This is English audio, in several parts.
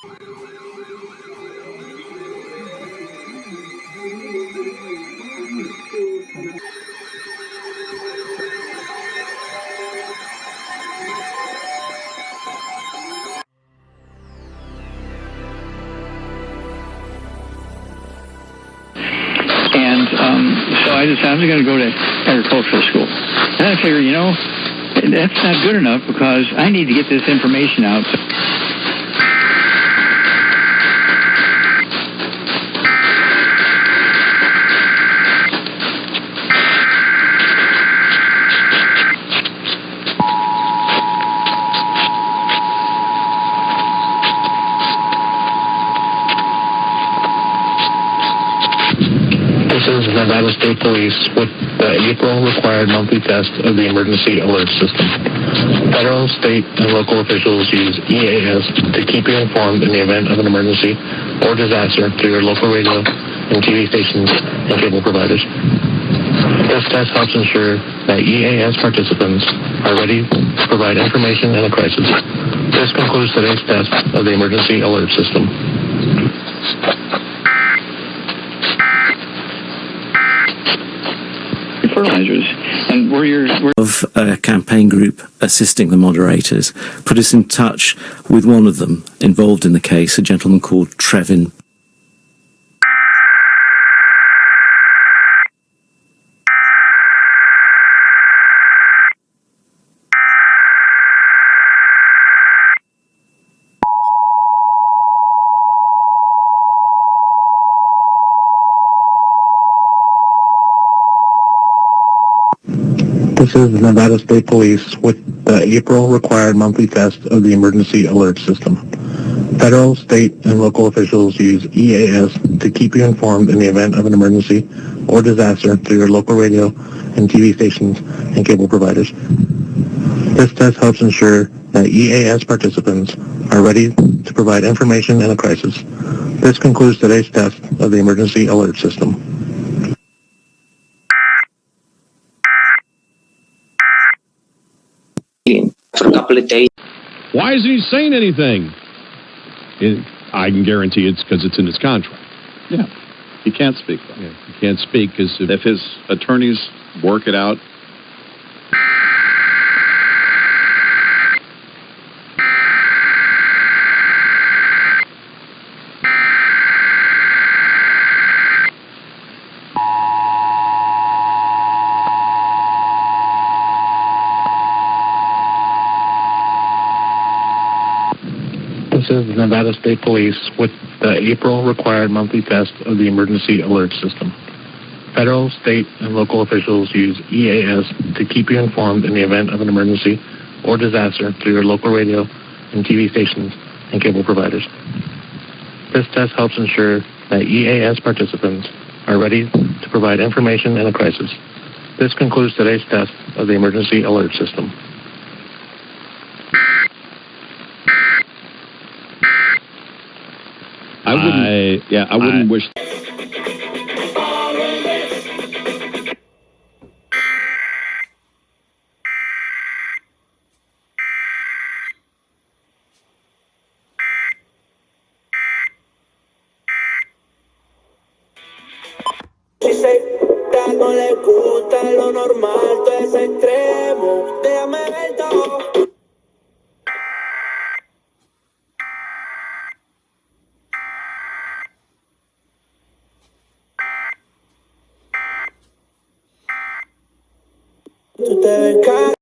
And so I decided I'm going to go to agricultural school. And I figured, that's not good enough because I need to get this information out. This is Nevada State Police with the April required monthly test of the Emergency Alert System. Federal, state, and local officials use EAS to keep you informed in the event of an emergency or disaster through your local radio and TV stations and cable providers. This test helps ensure that EAS participants are ready to provide information in a crisis. This concludes today's test of the Emergency Alert System. Fertilizers, and of a campaign group assisting the moderators put us in touch with one of them involved in the case, a gentleman called Trevin. This is Nevada State Police with the April required monthly test of the Emergency Alert System. Federal, state, and local officials use EAS to keep you informed in the event of an emergency or disaster through your local radio and TV stations and cable providers. This test helps ensure that EAS participants are ready to provide information in a crisis. This concludes today's test of the Emergency Alert System. For a couple of days. Why isn't he saying anything? I can guarantee it's because it's in his contract. Yeah, he can't speak. Yeah, he can't speak because if his attorneys work it out. This is Nevada State Police with the April required monthly test of the Emergency Alert System. Federal, state, and local officials use EAS to keep you informed in the event of an emergency or disaster through your local radio and TV stations and cable providers. This test helps ensure that EAS participants are ready to provide information in a crisis. This concludes today's test of the Emergency Alert System. I wouldn't wish. No le gusta lo normal, todo es extremo. Déjame ver todo. Tú te ves cara.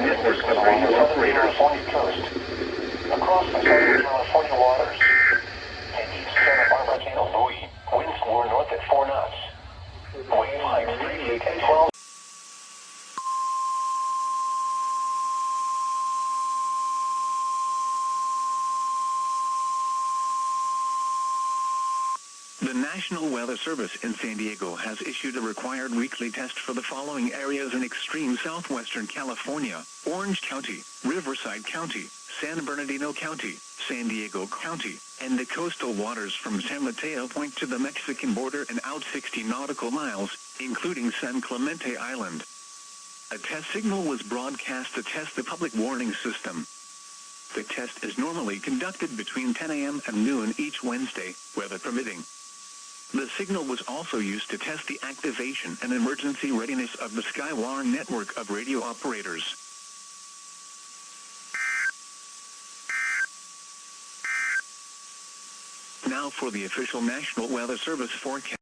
Network National Weather Service in San Diego has issued a required weekly test for the following areas in extreme southwestern California: Orange County, Riverside County, San Bernardino County, San Diego County, and the coastal waters from San Mateo Point to the Mexican border and out 60 nautical miles, including San Clemente Island. A test signal was broadcast to test the public warning system. The test is normally conducted between 10 a.m. and noon each Wednesday, weather permitting. The signal was also used to test the activation and emergency readiness of the Skywarn network of radio operators. Now for the official National Weather Service forecast.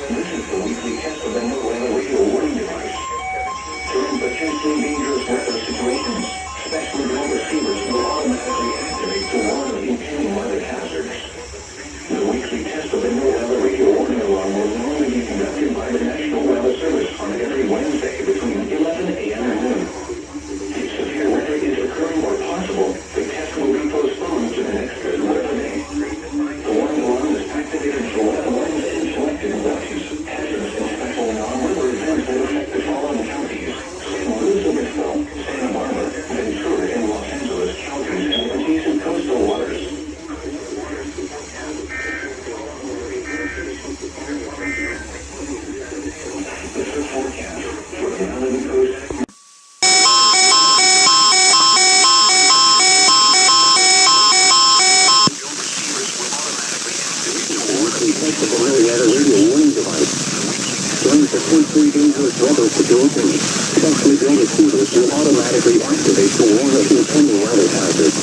This is the weekly test of the new weather radio warning device. During potentially dangerous weather situations, specially built receivers will automatically activate to warn of impending weather hazards. The weekly test of the new weather radio warning alarm will normally be conducted by the National Weather Service on every Wednesday between 11 a.m. and noon. If severe weather is occurring or possible, the test will be postponed to the next good weather day. The warning alarm is activated for weather warnings in selected values, hazards, and special non-weather events that affect the following counties: San Luis Obispo, Santa Barbara, Ventura, and Los Angeles counties and adjacent coastal waters. This is forecast for the Malibu Coast. During potentially dangerous weather situations, specially built receivers will automatically activate to warn of impending weather hazards.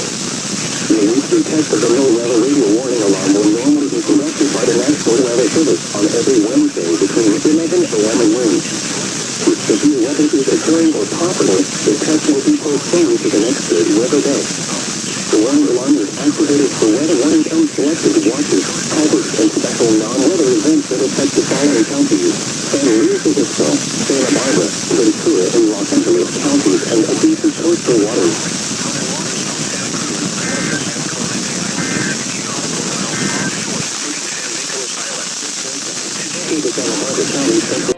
The weekly test of the low weather radio warning alarm will normally be conducted by the National Weather Service on every Wednesday between 11 a.m. and noon. If severe weather is occurring or possible, the test will be postponed to the next good weather day. The warning alarm is activated for weather warning and selected watches, hazards, and special non-weather events that affect the following counties: San Luis Obispo, Santa Barbara, Ventura, and Los Angeles counties and adjacent coastal waters. The Santa Barbara County Central